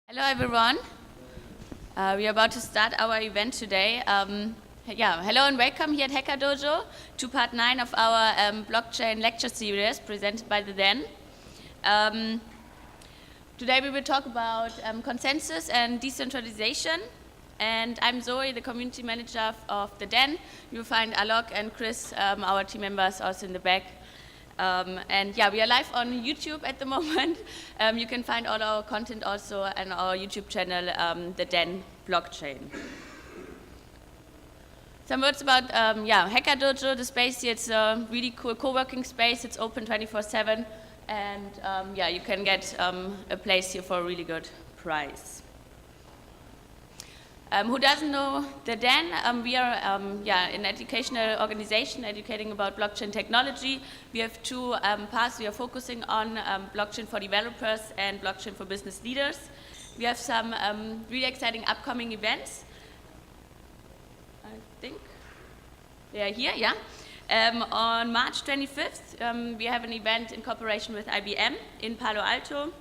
Hello everyone. We are about to start our event today. Hello and welcome here at Hacker Dojo to part 9 of our blockchain lecture series presented by the DEN. Today we will talk about consensus and decentralization. And I'm Zoe, the community manager of the DEN. You will find Alok and Chris, our team members, also in the back. We are live on YouTube at the moment. You can find all our content also on our YouTube channel, the DEN blockchain. Some words about Hacker Dojo, the space here. It's a really cool co-working space. It's open 24/7, and you can get a place here for a really good price. Who doesn't know the DEN? We are an educational organization educating about blockchain technology. We have two paths. We are focusing on blockchain for developers and blockchain for business leaders. We have some really exciting upcoming events. I think they are here, yeah. On March 25th, we have an event in cooperation with IBM in Palo Alto.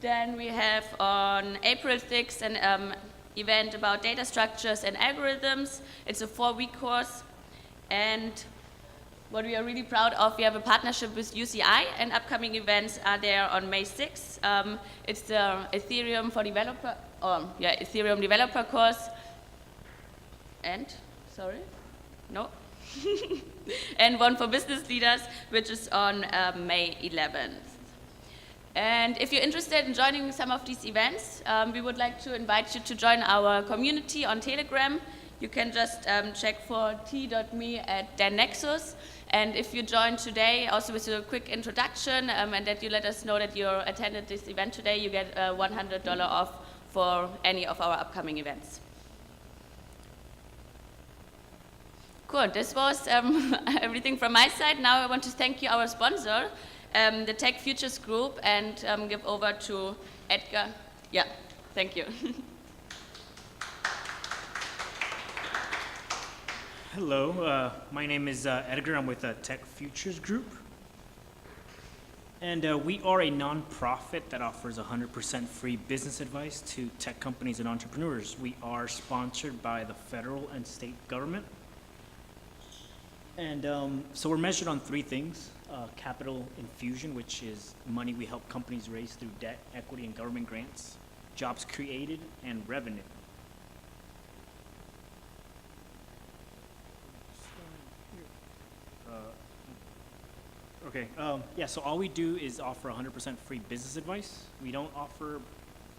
Then we have on April 6th an event about data structures and algorithms. It's a 4-week course, and what we are really proud of, we have a partnership with UCI, and upcoming events are there on May 6th. It's the Ethereum developer course, and and one for business leaders, which is on May 11th. And if you're interested in joining some of these events, we would like to invite you to join our community on Telegram. You can just check for t.me/DenNexus. And if you join today, also with a quick introduction, and that you let us know that you attended this event today, you get $100 off for any of our upcoming events. Cool, this was everything from my side. Now I want to thank you, our sponsor, the Tech Futures Group, and give over to Edgar. Yeah, thank you. Hello, my name is Edgar. I'm with the Tech Futures Group. And we are a nonprofit that offers 100% free business advice to tech companies and entrepreneurs. We are sponsored by the federal and state government. And so we're measured on 3 things. Capital infusion, which is money we help companies raise through debt, equity, and government grants, jobs created, and revenue. So all we do is offer 100% free business advice. We don't offer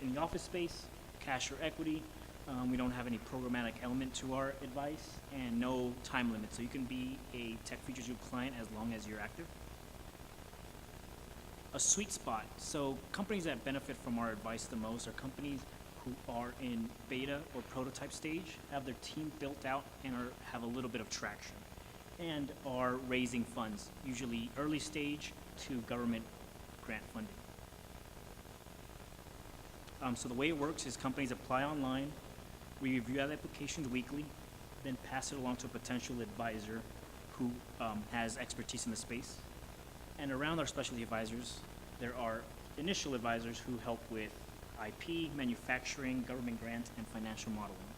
in the office space, cash or equity. We don't have any programmatic element to our advice, and no time limit. So you can be a Tech Futures Group client as long as you're active. A sweet spot. So companies that benefit from our advice the most are companies who are in beta or prototype stage, have their team built out, and have a little bit of traction, and are raising funds, usually early stage to government grant funding. So the way it works is companies apply online, we review the applications weekly, then pass it along to a potential advisor who has expertise in the space. And around our specialty advisors, there are initial advisors who help with IP, manufacturing, government grants, and financial modeling.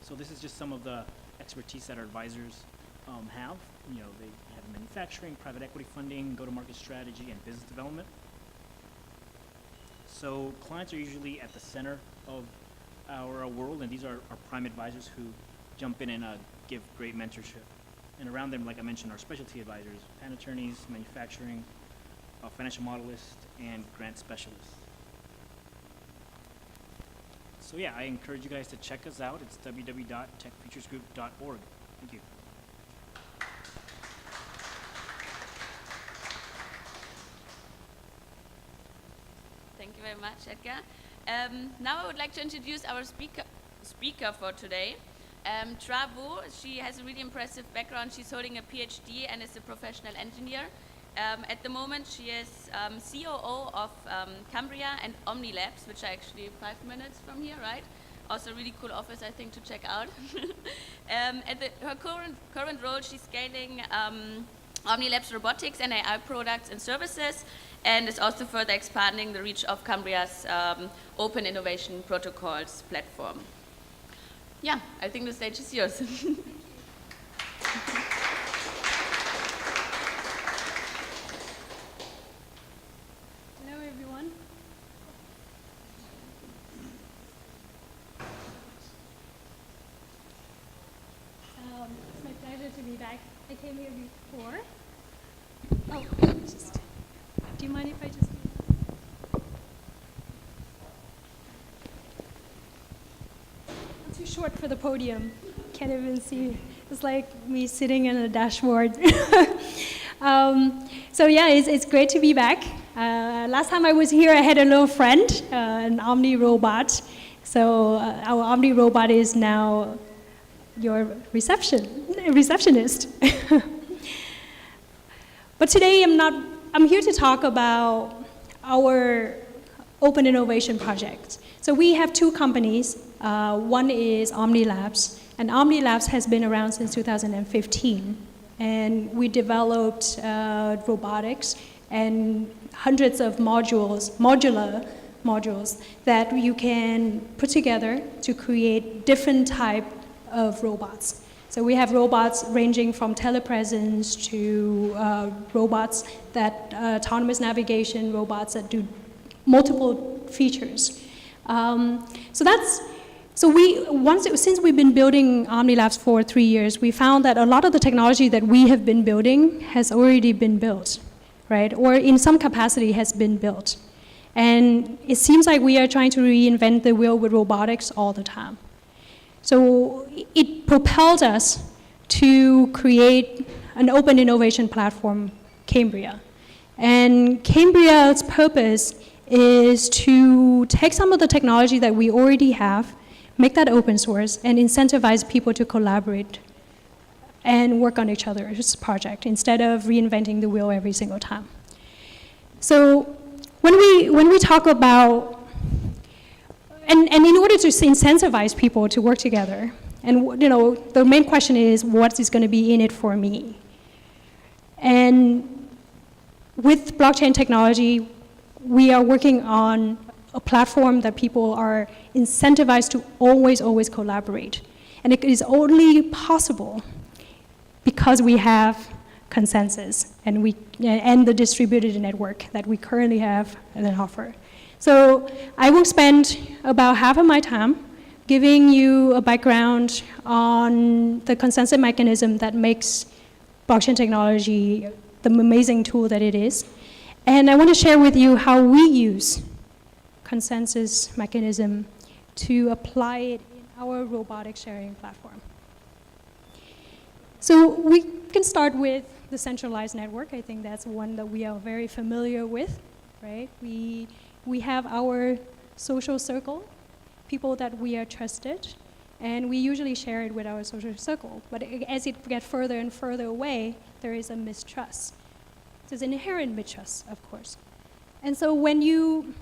So this is just some of the expertise that our advisors have. You know, they have manufacturing, private equity funding, go-to-market strategy, and business development. So clients are usually at the center of our world, and these are our prime advisors who jump in and give great mentorship. And around them, like I mentioned, are specialty advisors, patent attorneys, manufacturing, financial modelists, and grant specialists. So yeah, I encourage you guys to check us out. It's www.techfuturesgroup.org. Thank you. Thank you very much, Edgar. Now I would like to introduce our speaker for today. Travu, she has a really impressive background. She's holding a PhD and is a professional engineer. At the moment, she is COO of Kambria and Omni Labs, which are actually 5 minutes from here, right? Also a really cool office, I think, to check out. Her current role, she's scaling OmniLab's robotics and AI products and services, and is also further expanding the reach of Kambria's open innovation protocols platform. Yeah, I think the stage is yours. Hello, everyone. It's my pleasure to be back. I came here before. Oh, do you mind if I just... I'm too short for the podium. Can't even see. It's like me sitting in a dashboard. So yeah, it's great to be back. Last time I was here, I had a little friend, an Omni robot. So our Omni robot is now your receptionist. But today I'm here to talk about our open innovation project. So we have two companies. One is OmniLabs, and OmniLabs has been around since 2015. And we developed robotics and hundreds of modular modules that you can put together to create different type of robots. So we have robots ranging from telepresence to robots that autonomous navigation, robots that do multiple features. Since we've been building OmniLabs for 3 years, we found that a lot of the technology that we have been building has already been built, right? Or in some capacity has been built. And it seems like we are trying to reinvent the wheel with robotics all the time. So it propelled us to create an open innovation platform, Kambria. And Cambria's purpose is to take some of the technology that we already have, make that open source, and incentivize people to collaborate and work on each other's project instead of reinventing the wheel every single time. So when we talk about, and in order to incentivize people to work together, and the main question is, what is going to be in it for me? And with blockchain technology, we are working on a platform that people are incentivized to always collaborate. And it is only possible because we have consensus and the distributed network that we currently have and offer. So I will spend about half of my time giving you a background on the consensus mechanism that makes blockchain technology the amazing tool that it is. And I want to share with you how we use consensus mechanism to apply it in our robotic sharing platform. So we can start with the centralized network. I think that's one that we are very familiar with, right? We have our social circle, people that we are trusted, and we usually share it with our social circle. But as it gets further and further away, there is a mistrust. There's an inherent mistrust, of course. And so when you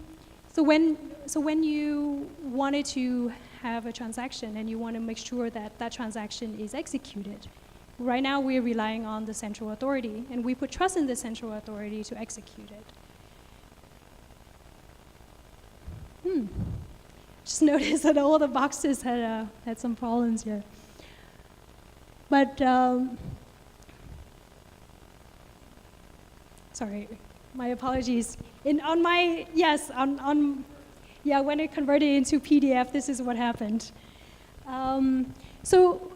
wanted to have a transaction and you want to make sure that that transaction is executed, right now we're relying on the central authority, and we put trust in the central authority to execute it. Just noticed that all the boxes had some problems here. But, sorry, my apologies. When I converted it into PDF, this is what happened. So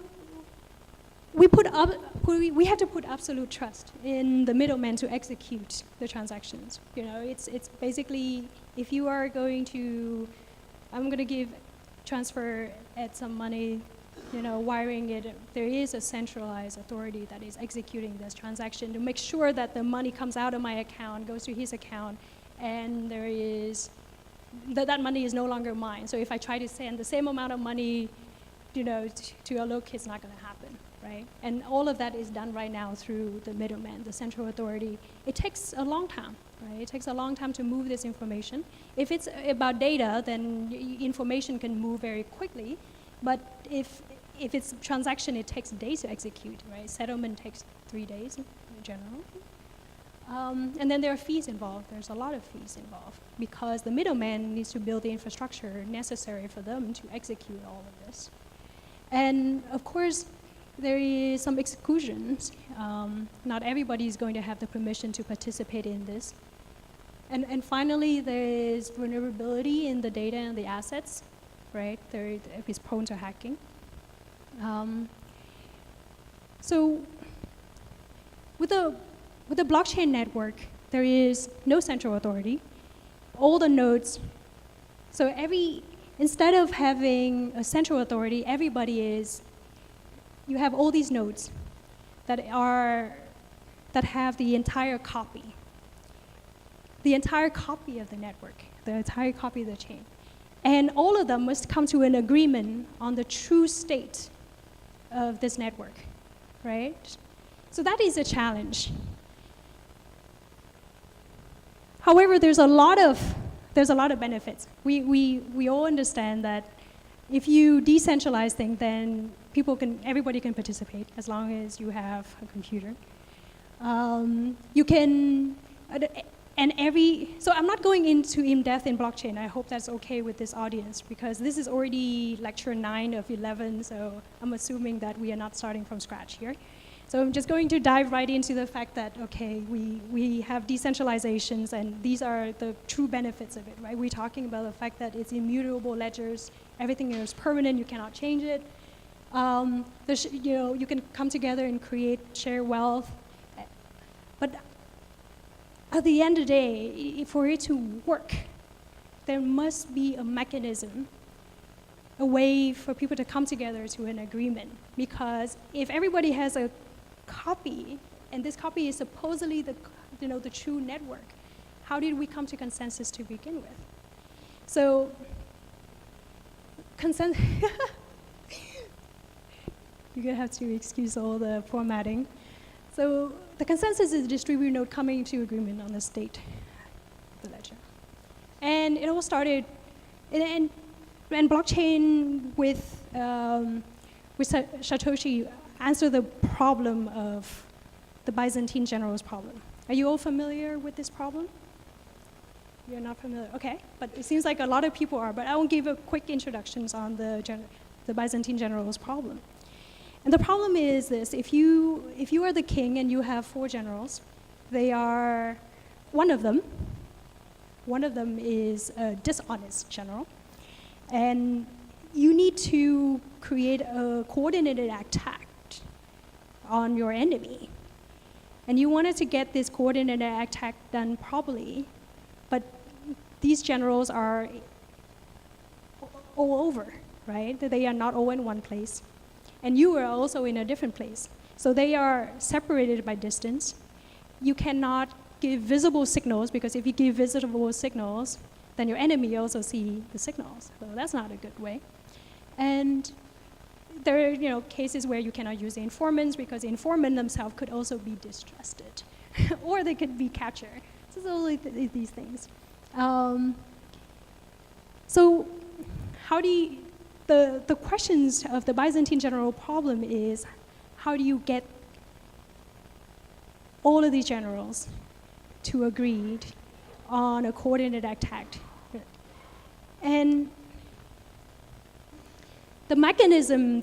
we have to put absolute trust in the middleman to execute the transactions. It's basically, if you are going to, I'm going to transfer some money, wiring it, there is a centralized authority that is executing this transaction to make sure that the money comes out of my account, goes to his account, and there is, that money is no longer mine. So if I try to send the same amount of money, to a local, it's not going to happen, right? And all of that is done right now through the middleman, the central authority. It takes a long time, right? It takes a long time to move this information. If it's about data, then information can move very quickly. But if it's transaction, it takes days to execute, right? Settlement takes 3 days, general. And then there are fees involved. There's a lot of fees involved because the middleman needs to build the infrastructure necessary for them to execute all of this. And of course, there is some exclusions. Not everybody is going to have the permission to participate in this. And finally, there is vulnerability in the data and the assets, right? There is prone to hacking. So with the blockchain network, there is no central authority. All the nodes, so instead of having a central authority, you have all these nodes that have the entire copy of the network, the entire copy of the chain. And all of them must come to an agreement on the true state of this network, right? So that is a challenge. However, there's a lot of benefits. We all understand that if you decentralize things, then everybody can participate as long as you have a computer. So I'm not going into in-depth in blockchain. I hope that's okay with this audience because this is already lecture 9 of 11, so I'm assuming that we are not starting from scratch here. So I'm just going to dive right into the fact that, okay, we have decentralizations and these are the true benefits of it, right? We're talking about the fact that it's immutable ledgers, everything is permanent, you cannot change it. You can come together and share wealth. But at the end of the day, for it to work, there must be a mechanism, a way for people to come together to an agreement. Because if everybody has a copy, and this copy is supposedly the true network, how did we come to consensus to begin with? So, consensus. You're gonna have to excuse all the formatting. So the consensus is the distributed node coming to agreement on the state of the ledger. And it all started, and blockchain with Satoshi answered the problem of the Byzantine generals problem. Are you all familiar with this problem? You're not familiar, okay. But it seems like a lot of people are, but I will give a quick introductions on the Byzantine generals problem. And the problem is this: if you are the king and you have 4 generals, they are one of them is a dishonest general, and you need to create a coordinated attack on your enemy. And you wanted to get this coordinated attack done properly, but these generals are all over, right? They are not all in one place. And you are also in a different place. So they are separated by distance. You cannot give visible signals, because if you give visible signals, then your enemy also see the signals. So that's not a good way. And there are cases where you cannot use the informants, because the informant themselves could also be distrusted, or they could be captured. So it's all these things. So how do you, the questions of the Byzantine general problem is, how do you get all of these generals to agree on a coordinated attack? And the mechanism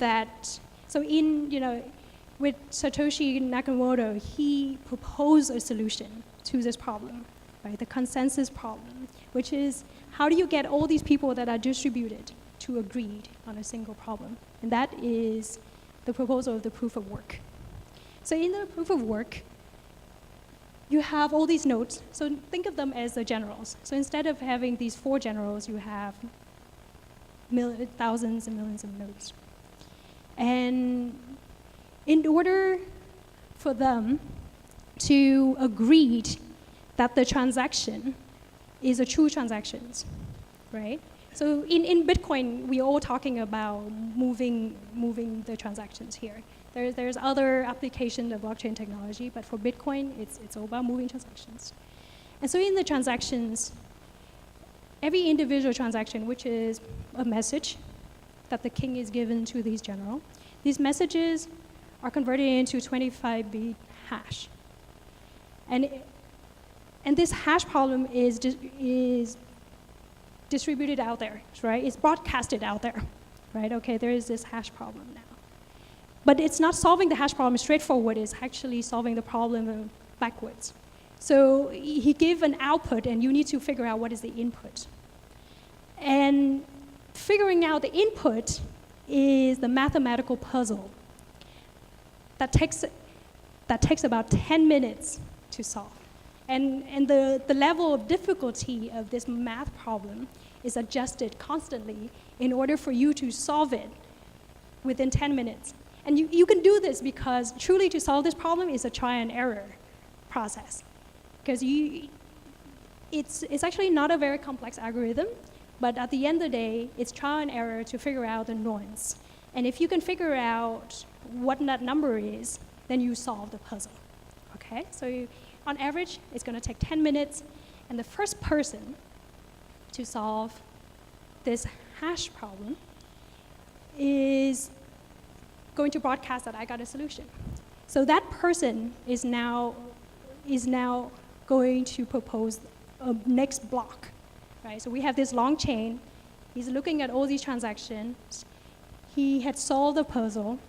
with Satoshi Nakamoto, he proposed a solution to this problem, right? The consensus problem, which is, how do you get all these people that are distributed to agree on a single problem? And that is the proposal of the proof of work. So in the proof of work, you have all these nodes. So think of them as the generals. So instead of having these 4 generals, you have thousands and millions of nodes. And in order for them to agree that the transaction is a true transaction, right? So in Bitcoin, we're all talking about moving the transactions here. There's other application of blockchain technology, but for Bitcoin, it's all about moving transactions. And so in the transactions, every individual transaction, which is a message that the king is given to these general, these messages are converted into 25-bit hash. And this hash problem is distributed out there, right? It's broadcasted out there, right? Okay, there is this hash problem now. But it's not solving the hash problem straightforward, it's actually solving the problem backwards. So he gave an output, and you need to figure out what is the input. And figuring out the input is the mathematical puzzle that takes about 10 minutes to solve. And the level of difficulty of this math problem is adjusted constantly in order for you to solve it within 10 minutes. And you can do this because truly to solve this problem is a try and error process. Because it's actually not a very complex algorithm, but at the end of the day, it's trial and error to figure out the noise. And if you can figure out what that number is, then you solve the puzzle, okay? So on average, it's gonna take 10 minutes, and the first person to solve this hash problem is going to broadcast that I got a solution. So that person is now going to propose a next block, right? So we have this long chain. He's looking at all these transactions. He had solved the puzzle.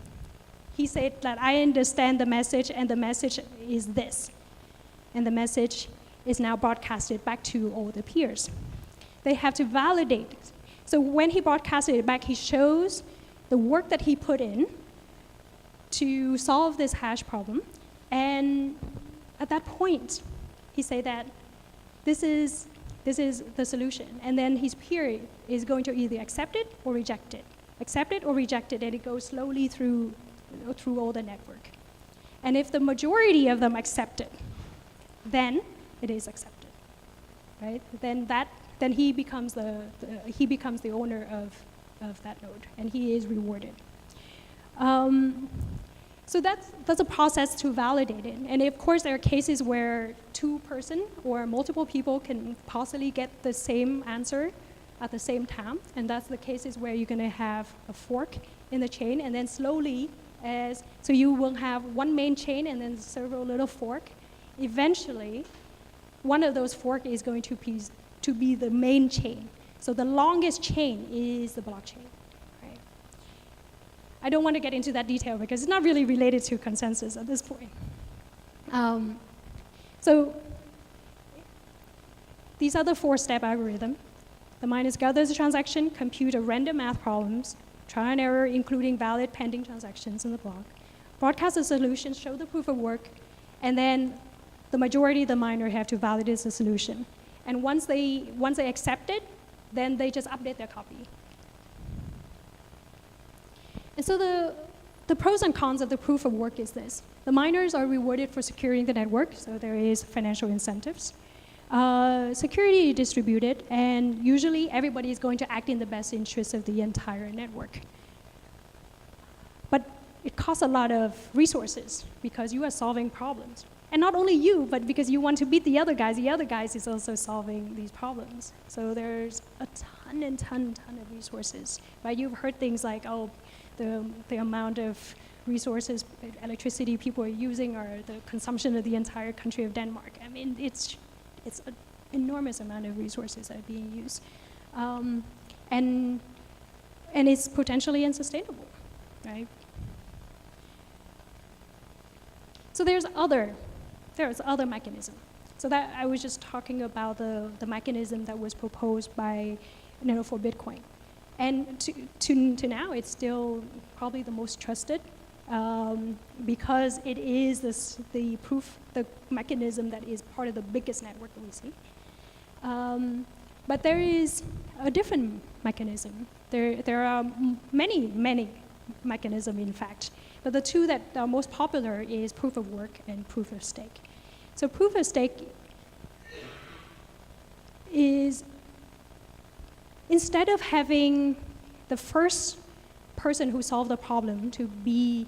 He said that I understand the message, and the message is this. And the message is now broadcasted back to all the peers. They have to validate. So when he broadcasted it back, he shows the work that he put in to solve this hash problem. And at that point, he said that this is the solution. And then his peer is going to either accept it or reject it. Accept it or reject it, and it goes slowly through all the network. And if the majority of them accept it, then it is accepted, right? Then he becomes the owner of that node, and he is rewarded. So that's a process to validate it. And of course, there are cases where two person or multiple people can possibly get the same answer at the same time, and that's the cases where you're going to have a fork in the chain, and then slowly, so you will have one main chain and then several little fork. Eventually, one of those fork is going to be the main chain. So the longest chain is the blockchain. Right? I don't want to get into that detail because it's not really related to consensus at this point. So these are the four-step algorithm. The miners gather the transaction, compute a random math problems, try and error, including valid pending transactions in the block, broadcast the solution, show the proof of work, and then the majority of the miner have to validate the solution. And once they accept it, then they just update their copy. And so the pros and cons of the proof of work is this. The miners are rewarded for securing the network, so there is financial incentives. Security is distributed, and usually everybody is going to act in the best interest of the entire network. But it costs a lot of resources because you are solving problems. And not only you, but because you want to beat the other guys is also solving these problems. So there's a ton of resources, right? You've heard things like, oh, the amount of resources, electricity people are using, or the consumption of the entire country of Denmark. I mean, it's an enormous amount of resources that are being used. And it's potentially unsustainable, right? So there's other mechanism. So that I was just talking about the mechanism that was proposed by, for Bitcoin. And to now, it's still probably the most trusted because it is the mechanism that is part of the biggest network that we see. But there is a different mechanism. There are many mechanisms, in fact. But the two that are most popular is proof of work and proof of stake. So proof of stake is, instead of having the first person who solved the problem to be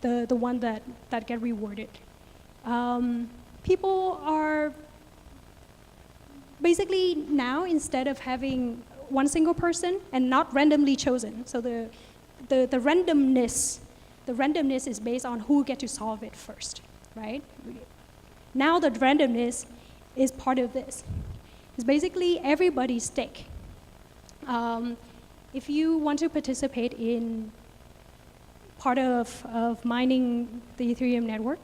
the one that get rewarded, people are basically now, instead of having one single person and not randomly chosen, so the randomness is based on who get to solve it first, right? Now the randomness is part of this. It's basically everybody's stake. If you want to participate in part of mining the Ethereum network,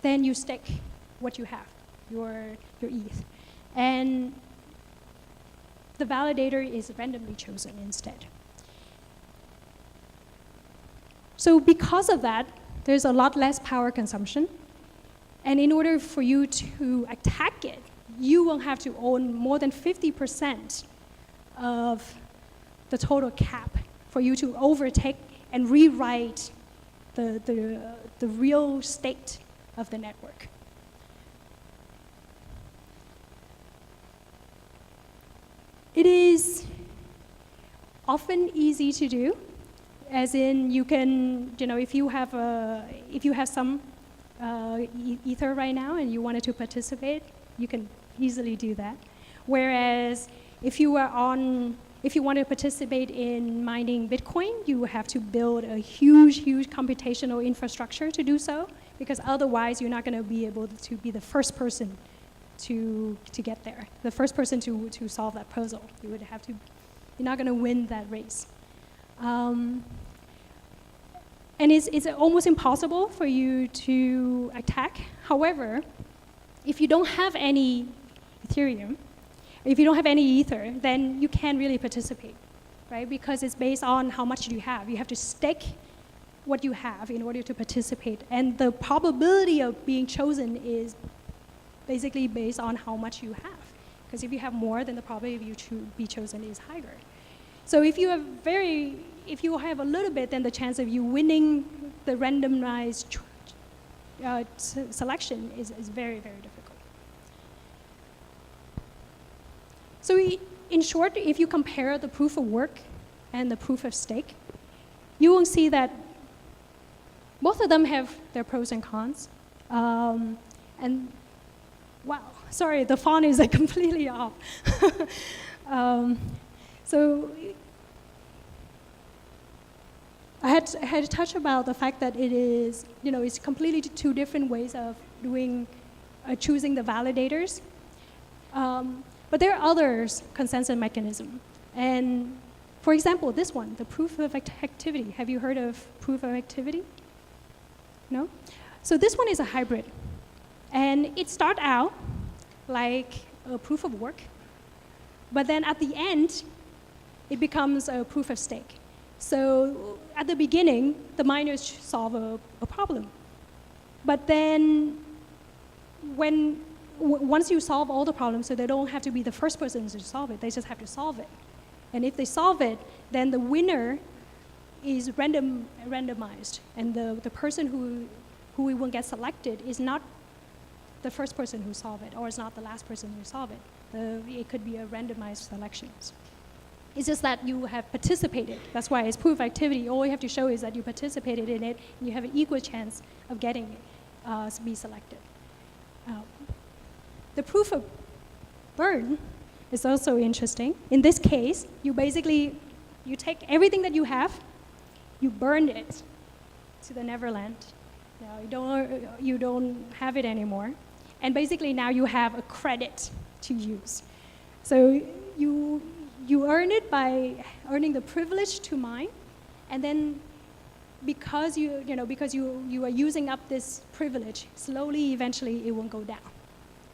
then you stake what you have, your ETH. And the validator is randomly chosen instead. So because of that, there's a lot less power consumption. And in order for you to attack it, you will have to own more than 50% of the total cap for you to overtake and rewrite the real state of the network. It is often easy to do, as in you can, if you have some Ether right now and you wanted to participate, you can easily do that. Whereas if you want to participate in mining Bitcoin, you have to build a huge computational infrastructure to do so, because otherwise you're not going to be able to be the first person to get there, the first person to solve that puzzle. You're not going to win that race. And it's almost impossible for you to attack. However, if you don't have any Ethereum, if you don't have any Ether, then you can't really participate, right? Because it's based on how much you have. You have to stake what you have in order to participate. And the probability of being chosen is basically based on how much you have. Because if you have more, then the probability of you to be chosen is higher. So if you have a little bit, then the chance of you winning the randomized selection is very, very difficult. So in short, if you compare the proof of work and the proof of stake, you will see that both of them have their pros and cons. And wow, sorry, the font is completely off. So I had to touch about the fact that it is, it's completely two different ways of choosing the validators. But there are others consensus mechanism. And for example, this one, the proof of activity. Have you heard of proof of activity? No? So this one is a hybrid. And it starts out like a proof of work, but then at the end, it becomes a proof of stake. So at the beginning, the miners solve a problem. But then once you solve all the problems, so they don't have to be the first person to solve it, they just have to solve it. And if they solve it, then the winner is randomized. And the person who will get selected is not the first person who solved it, or it's not the last person who solved it. It could be a randomized selections. It's just that you have participated. That's why it's proof of activity. All you have to show is that you participated in it, and you have an equal chance of getting it to be selected. The proof of burn is also interesting. In this case, you take everything that you have, you burn it to the Neverland. You don't have it anymore. And basically now you have a credit to use. So you earn it by earning the privilege to mine, and then because you are using up this privilege, slowly, eventually, it won't go down.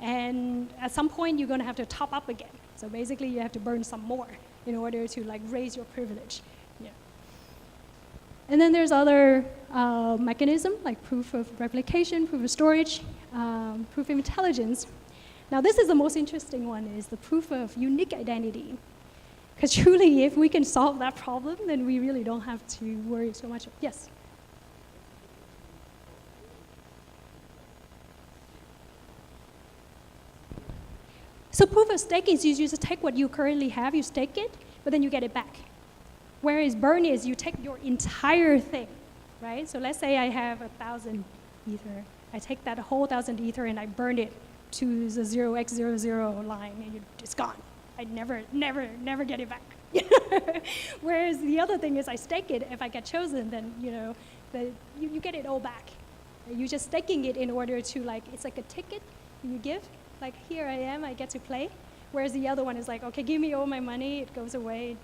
And at some point, you're going to have to top up again. So basically, you have to burn some more in order to raise your privilege. Yeah. And then there's other mechanisms like proof of replication, proof of storage, proof of intelligence. Now, this is the most interesting one: is the proof of unique identity. Because truly, if we can solve that problem, then we really don't have to worry so much. Yes. So proof of stake is you just take what you currently have, you stake it, but then you get it back. Whereas burn is you take your entire thing, right? So let's say I have 1,000 Ether. I take that whole 1,000 Ether and I burn it to the 0x00 line, and it's gone. I never get it back. Whereas the other thing is I stake it. If I get chosen, then you get it all back. You're just staking it in order to it's like a ticket you give, like, here I am, I get to play. Whereas the other one is like, okay, give me all my money, it goes away,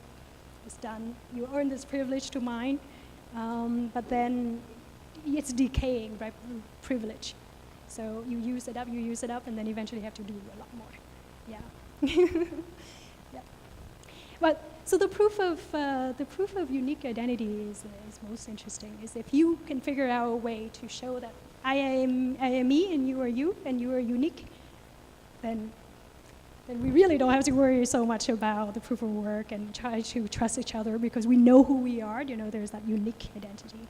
it's done. You earn this privilege to mine, but then it's decaying, right, privilege. So you use it up, and then eventually have to do a lot more. Yeah. Yeah. But so the proof of unique identity is most interesting. Is if you can figure out a way to show that I am me, and you are unique, then we really don't have to worry so much about the proof of work and try to trust each other because we know who we are. You know, there's that unique identity.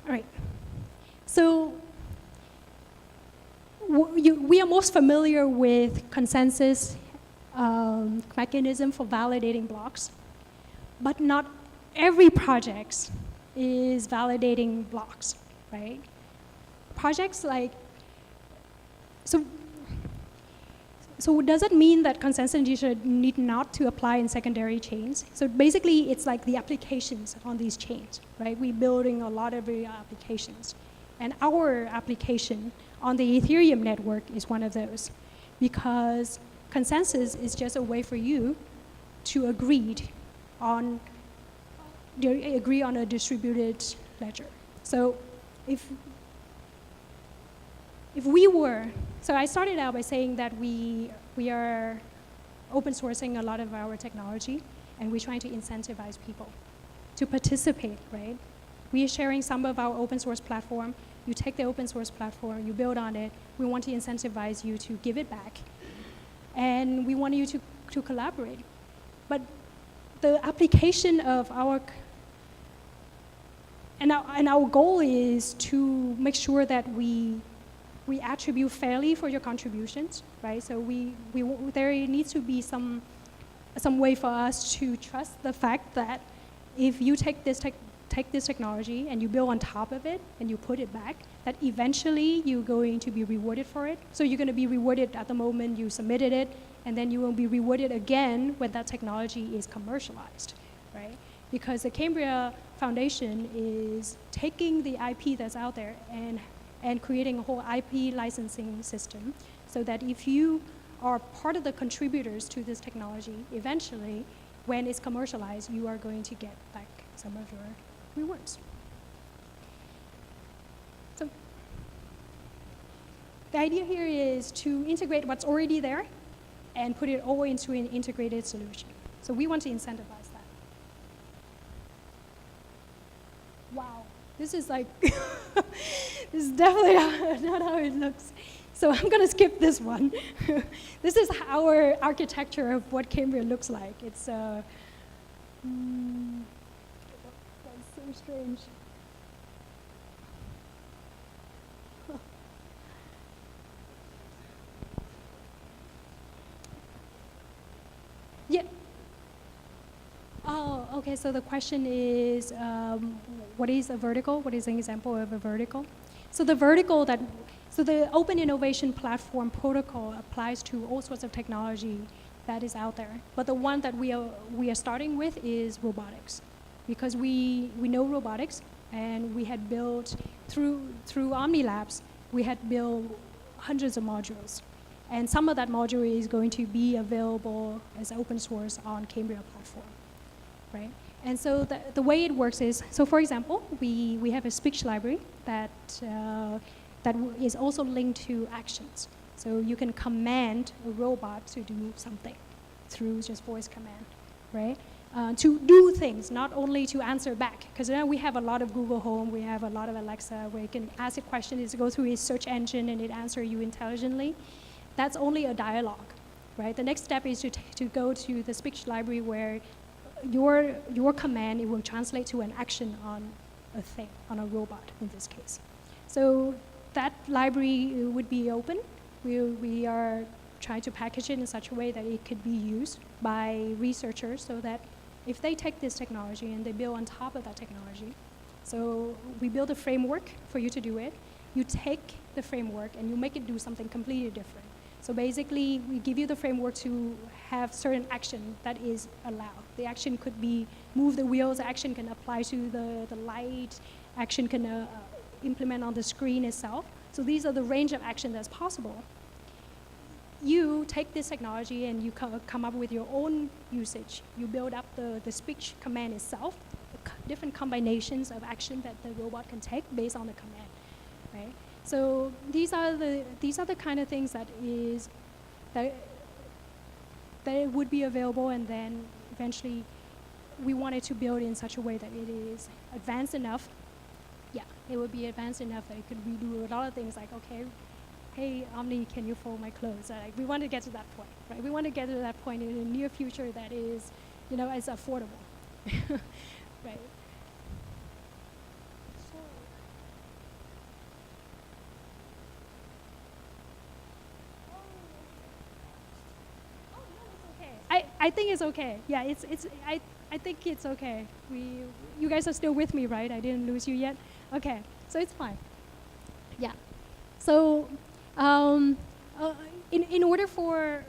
All right. So we are most familiar with consensus mechanism for validating blocks, but not every project is validating blocks, right? Projects like, so does it mean that consensus should need not to apply in secondary chains? So basically, it's like the applications on these chains, right? We're building a lot of applications. And our application on the Ethereum network is one of those, because consensus is just a way for you to agree on a distributed ledger. So if we were, so I started out by saying that we are open sourcing a lot of our technology, and we're trying to incentivize people to participate, right? We are sharing some of our open source platform. You take the open source platform, you build on it. We want to incentivize you to give it back. And we want you to collaborate. But the application of our goal is to make sure that we attribute fairly for your contributions, right? So there needs to be some way for us to trust the fact that if you take this technology and you build on top of it and you put it back, that eventually you're going to be rewarded for it. So you're going to be rewarded at the moment you submitted it, and then you will be rewarded again when that technology is commercialized, right? Because the Kambria Foundation is taking the IP that's out there and creating a whole IP licensing system so that if you are part of the contributors to this technology, eventually, when it's commercialized, you are going to get back some of your rewards. So the idea here is to integrate what's already there and put it all into an integrated solution. So we want to incentivize that. Wow, this is like, this is definitely not how it looks. So I'm going to skip this one. This is our architecture of what Kambria looks like. It's that's so strange. Yeah. Oh, okay, so the question is, what is a vertical? What is an example of a vertical? So the vertical so the Open Innovation Platform protocol applies to all sorts of technology that is out there. But the one that we are starting with is robotics, because we know robotics, and we had built, through OmniLabs, we had built hundreds of modules. And some of that module is going to be available as open source on Kambria platform, right? And so the way it works is, so for example, we have a speech library that is also linked to actions. So you can command a robot to do something through just voice command, right? To do things, not only to answer back. Because now we have a lot of Google Home, we have a lot of Alexa, where you can ask a question, it goes through a search engine, and it answers you intelligently. That's only a dialogue, right? The next step is to go to the speech library where your command, it will translate to an action on a thing, on a robot in this case. So that library would be open. We are trying to package it in such a way that it could be used by researchers, so that if they take this technology and they build on top of that technology, so we build a framework for you to do it. You take the framework and you make it do something completely different. So basically, we give you the framework to have certain action that is allowed. The action could be move the wheels, action can apply to the light, action can implement on the screen itself. So these are the range of action that's possible. You take this technology and you come up with your own usage. You build up the speech command itself, different combinations of action that the robot can take based on the command, right? So these are the kind of things that would be available, and then eventually we wanted to build in such a way that it is advanced enough. Yeah, it would be advanced enough that it could redo a lot of things like, okay, hey, Omni, can you fold my clothes? Like, we want to get to that point, right? We want to get to that point in the near future that is, is affordable, right? I think it's okay. Yeah, I think it's okay. You guys are still with me, right? I didn't lose you yet. Okay, so it's fine. Yeah. So in order for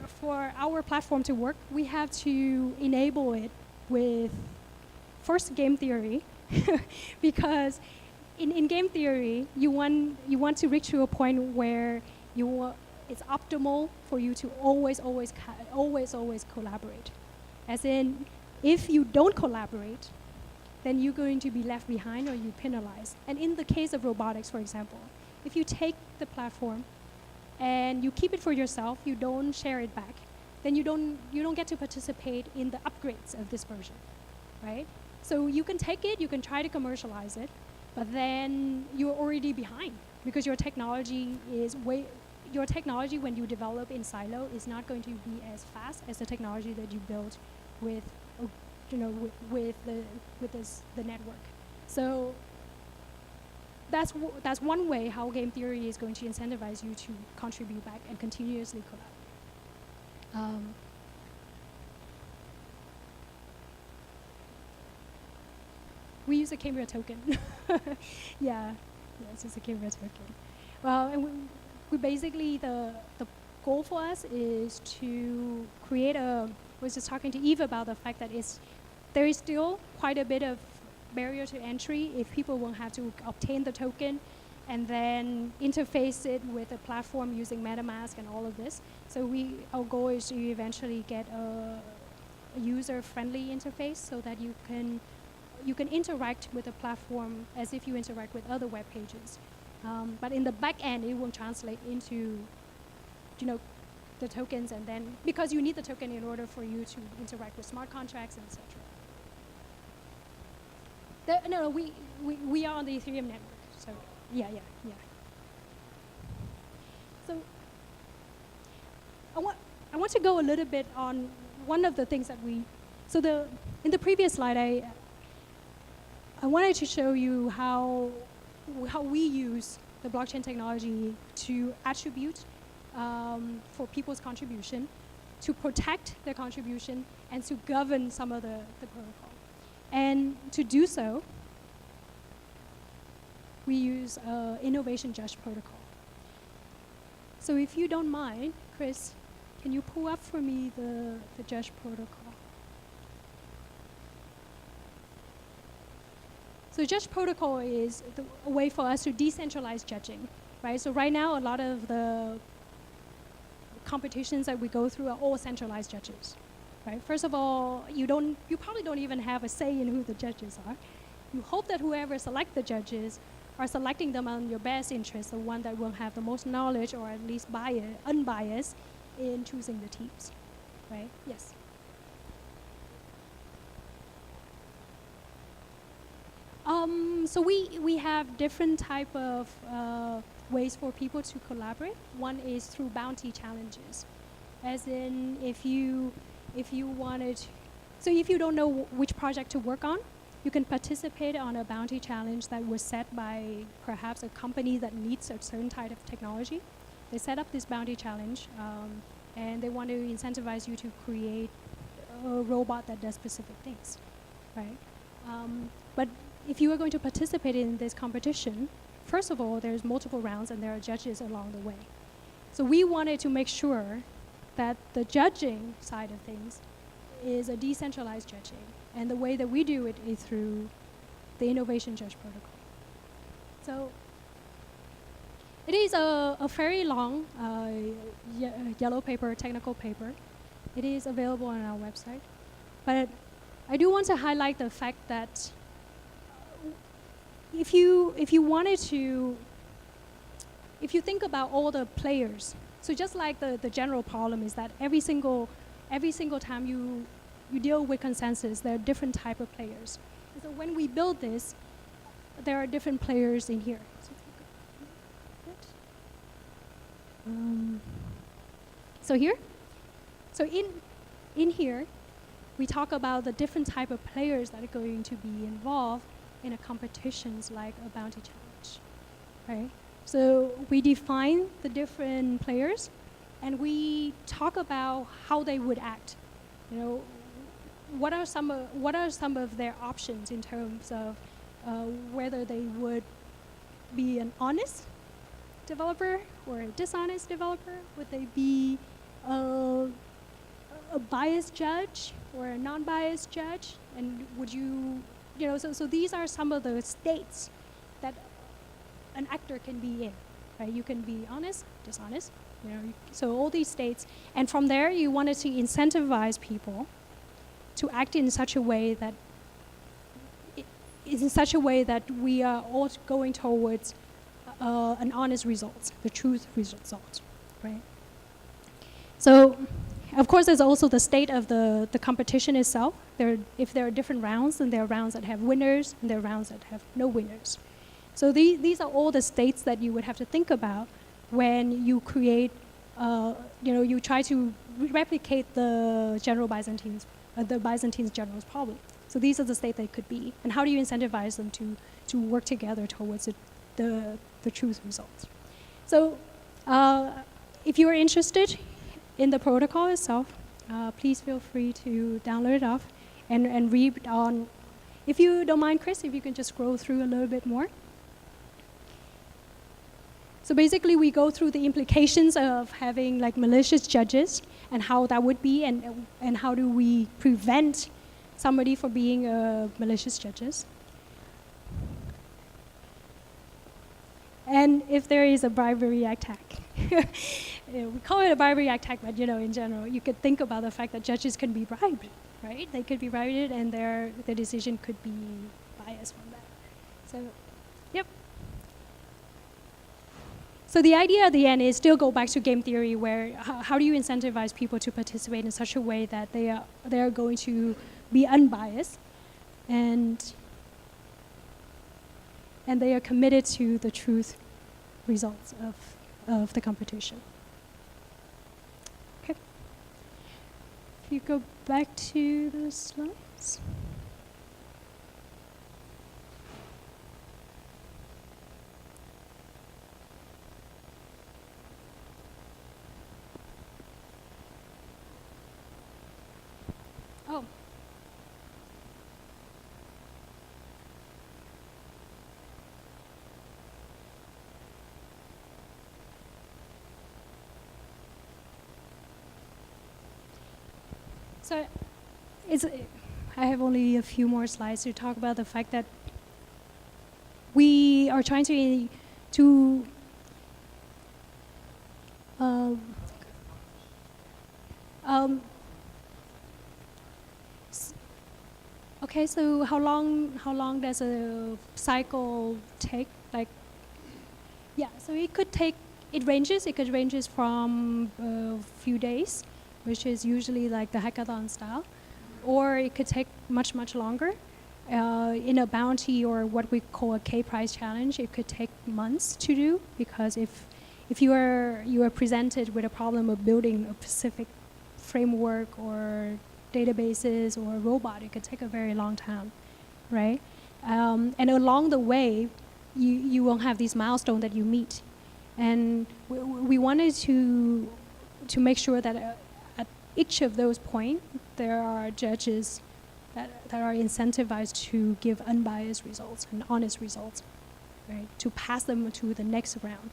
our platform to work, we have to enable it with first game theory, because in game theory you want to reach to a point where it's optimal for you to always collaborate. As in, if you don't collaborate, then you're going to be left behind or you penalize. And in the case of robotics, for example, if you take the platform and you keep it for yourself, you don't share it back, then you don't get to participate in the upgrades of this version, right? So you can take it, you can try to commercialize it, but then you're already behind because your technology when you develop in silo is not going to be as fast as the technology that you built with the network. So that's one way how game theory is going to incentivize you to contribute back and continuously collaborate. We use a Kambria token. Yeah, it's just a Kambria token. Well, and we basically, the goal for us is to create I was just talking to Eve about the fact that there is still quite a bit of barrier to entry if people will have to obtain the token and then interface it with a platform using MetaMask and all of this. So our goal is to eventually get a user-friendly interface so that you can interact with the platform as if you interact with other web pages. But in the back end, it will translate into, the tokens, and then because you need the token in order for you to interact with smart contracts, etc. No, we are on the Ethereum network. So yeah. So I want to go a little bit on one of the things that in the previous slide I wanted to show you how we use the blockchain technology to attribute for people's contribution, to protect their contribution, and to govern some of the protocol. And to do so, we use innovation judge protocol. So if you don't mind, Chris, can you pull up for me the judge protocol? So judge protocol is a way for us to decentralize judging, right? So right now, a lot of the competitions that we go through are all centralized judges, right? First of all, you probably don't even have a say in who the judges are. You hope that whoever select the judges are selecting them on your best interest, the one that will have the most knowledge or at least unbiased in choosing the teams, right? Yes. So we have different type of ways for people to collaborate. One is through bounty challenges, as in if you don't know which project to work on, you can participate on a bounty challenge that was set by perhaps a company that needs a certain type of technology. They set up this bounty challenge, and they want to incentivize you to create a robot that does specific things, right? But if you are going to participate in this competition, first of all, there's multiple rounds and there are judges along the way. So we wanted to make sure that the judging side of things is a decentralized judging. And the way that we do it is through the innovation judge protocol. So It is a very long yellow paper, technical paper. It is available on our website. But I do want to highlight the fact that if you wanted to, if you think about all the players, so just like the general problem is that every single time you deal with consensus, there are different type of players. And so when we build this, there are different players in here. So here, so in here, we talk about the different type of players that are going to be involved in a competitions like a bounty challenge, right? So we define the different players, and we talk about how they would act. You know, what are some of their options in terms of whether they would be an honest developer or a dishonest developer? Would they be a biased judge or a non-biased judge? And would you know, so these are some of the states that an actor can be in, right? You can be honest, dishonest, you know, so all these states. And from there, you wanted to incentivize people to act in such a way that we are all going towards an honest result, the truth result, right? So, of course, there's also the state of the competition itself. If there are different rounds, then there are rounds that have winners, and there are rounds that have no winners. So these are all the states that you would have to think about when you create, you try to replicate the Byzantine general's problem. So these are the states they could be, and how do you incentivize them to work together towards the truth results? So if you are interested in the protocol itself, please feel free to download it off and read on. If you don't mind, Chris, if you can just scroll through a little bit more. So basically, we go through the implications of having like malicious judges and how that would be, and how do we prevent somebody from being malicious judges. And if there is a bribery attack, we call it a bribery attack, but in general, you could think about the fact that judges can be bribed, right? They could be bribed, and their decision could be biased from that. So, yep. So the idea at the end is still go back to game theory, where how do you incentivize people to participate in such a way that they are going to be unbiased, and they are committed to the truth results of the competition. Okay. If you go back to the slides. Oh. So I have only a few more slides to talk about the fact that we are trying to okay, so how long does a cycle take? Like, yeah, so it could ranges from a few days, which is usually like the hackathon style, or it could take much, much longer. In a bounty or what we call a K-prize challenge, it could take months to do, because if you are presented with a problem of building a specific framework or databases or a robot, it could take a very long time, right? And along the way, you will have these milestones that you meet. And we wanted to make sure that at each of those points, there are judges that are incentivized to give unbiased results and honest results, right? To pass them to the next round.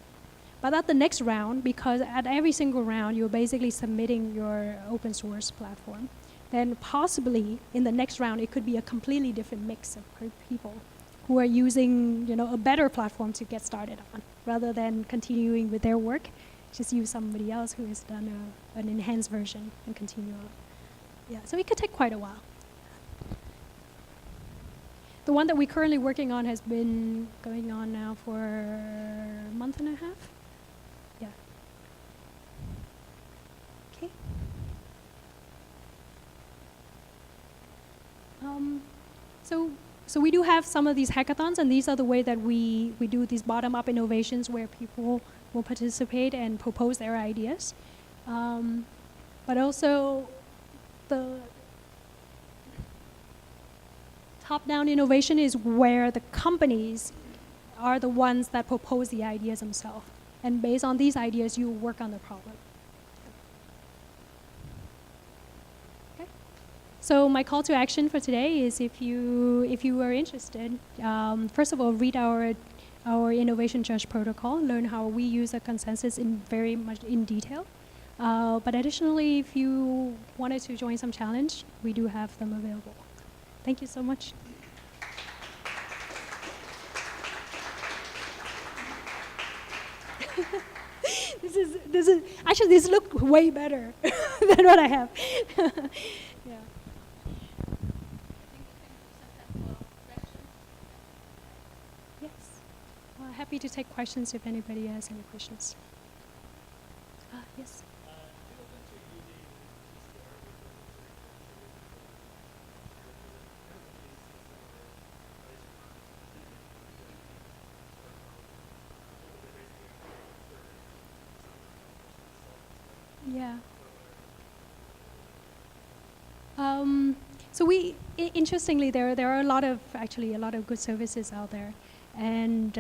But at the next round, because at every single round, you're basically submitting your open source platform, then possibly in the next round, it could be a completely different mix of people who are using, a better platform to get started on, rather than continuing with their work. Just use somebody else who has done an enhanced version and continue on. Yeah, so it could take quite a while. The one that we're currently working on has been going on now for a month and a half. Yeah. Okay. So we do have some of these hackathons, and these are the way that we do these bottom-up innovations where people will participate and propose their ideas. But also the top-down innovation is where the companies are the ones that propose the ideas themselves. And based on these ideas, you work on the problem. Okay. So my call to action for today is if you are interested, first of all, read our innovation judge protocol, learn how we use a consensus in very much in detail. But additionally, if you wanted to join some challenge, we do have them available. Thank you so much. This looked way better than what I have. Yeah. Yes. Happy to take questions if anybody has any questions. Yes. Yeah. So interestingly, there are a lot of good services out there, and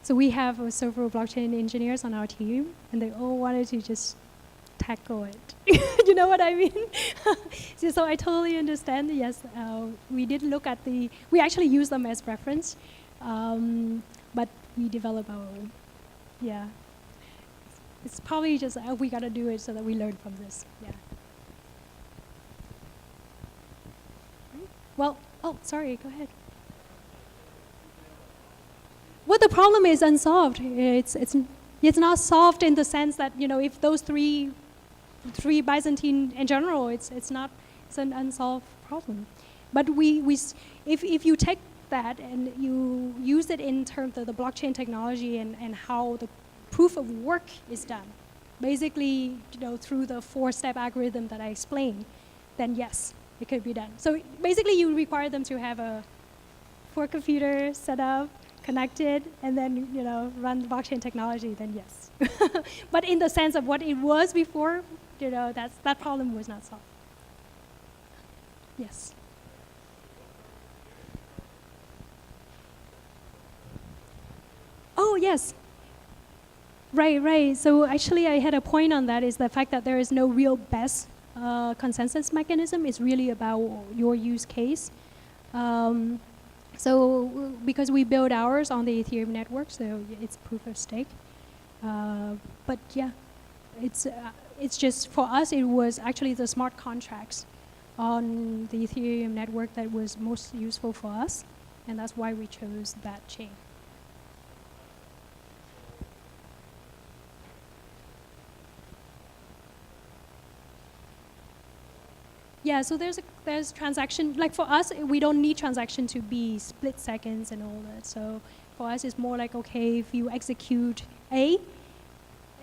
so we have several blockchain engineers on our team, and they all wanted to just tackle it. You know what I mean? So I totally understand. Yes, we did look at we actually use them as reference, but we develop our own. Yeah. It's probably just we got to do it so that we learn from this. Yeah. Well, sorry, go ahead. Well, the problem is unsolved. It's not solved in the sense that, if those three Byzantine in general, it's an unsolved problem. But if you take that and you use it in terms of the blockchain technology and how the proof of work is done, basically, through the 4-step algorithm that I explained, then yes, it could be done. So basically, you require them to have a 4-computer set up, connected, and then run the blockchain technology. Then yes, but in the sense of what it was before, that problem was not solved. Yes. Oh yes. Right. So actually, I had a point on that, is the fact that there is no real best consensus mechanism. It's really about your use case. So because we build ours on the Ethereum network, so it's proof of stake. But yeah, it's just, for us, it was actually the smart contracts on the Ethereum network that was most useful for us, and that's why we chose that chain. Yeah, so there's transaction, like for us, we don't need transaction to be split seconds and all that. So for us, it's more like, okay, if you execute A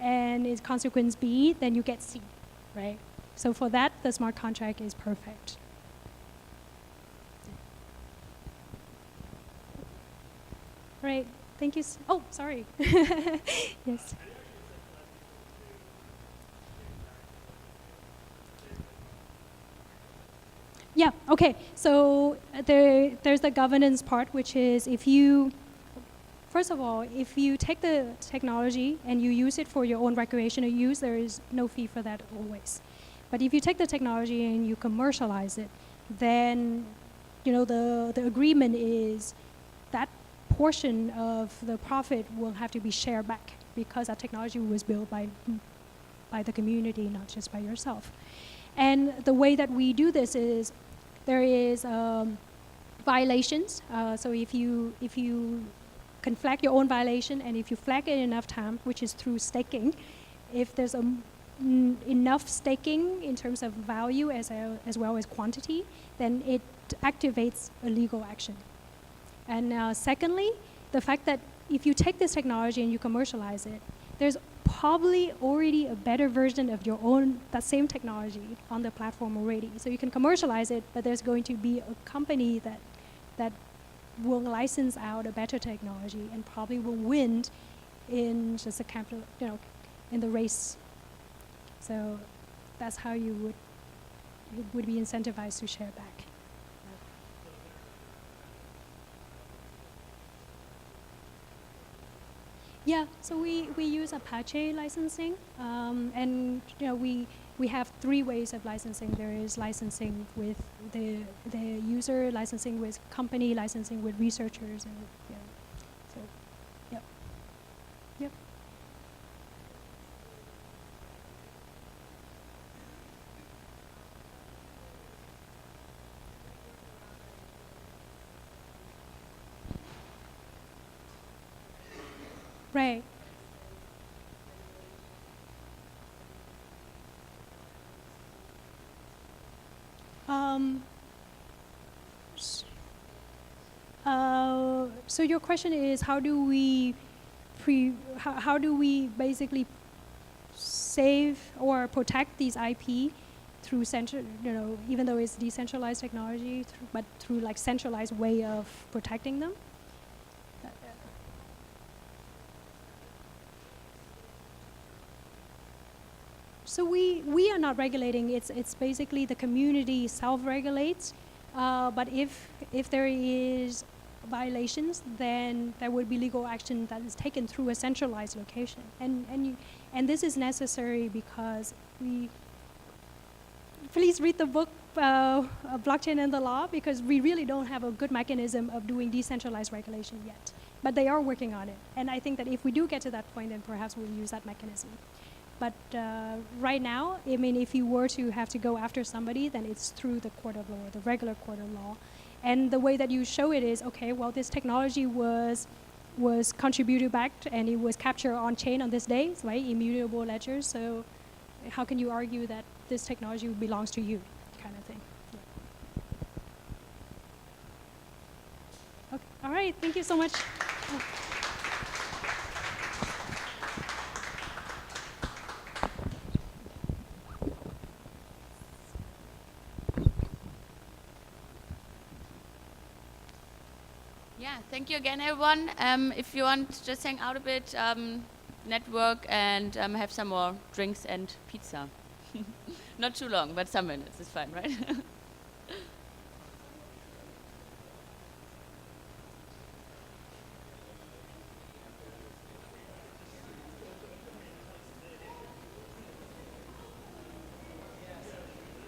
and it's consequence B, then you get C, right? So for that, the smart contract is perfect. Right, thank you. Oh, sorry. Yes. Yeah, okay, so there's the governance part, which is first of all, if you take the technology and you use it for your own recreational use, there is no fee for that always. But if you take the technology and you commercialize it, then the agreement is that portion of the profit will have to be shared back, because that technology was built by the community, not just by yourself. And the way that we do this is there is violations. So if you can flag your own violation, and if you flag it enough time, which is through staking, if there's enough staking in terms of value as well as quantity, then it activates a legal action. And secondly, the fact that if you take this technology and you commercialize it, there's probably already a better version of your own, that same technology on the platform already. So you can commercialize it, but there's going to be a company that will license out a better technology and probably will win in just a capital, in the race. So that's how you would be incentivized to share back. Yeah, so we use Apache licensing, and we have 3 ways of licensing. There is licensing with the user, licensing with company, licensing with researchers, and so yep. Right. So your question is, how do we basically save or protect these IP through even though it's decentralized technology, but through like centralized way of protecting them? So we are not regulating. It's basically the community self-regulates. But if there is violations, then there would be legal action that is taken through a centralized location. And this is necessary because please read the book Blockchain and the Law, because we really don't have a good mechanism of doing decentralized regulation yet. But they are working on it. And I think that if we do get to that point, then perhaps we'll use that mechanism. But right now, I mean, if you were to have to go after somebody, then it's through the court of law, the regular court of law. And the way that you show it is, okay, well, this technology was contributed back and it was captured on chain on this day, right? Immutable ledgers. So how can you argue that this technology belongs to you, kind of thing? Yeah. Okay. All right. Thank you so much. Yeah, thank you again, everyone. If you want to just hang out a bit, network, and have some more drinks and pizza. Not too long, but some minutes is fine, right?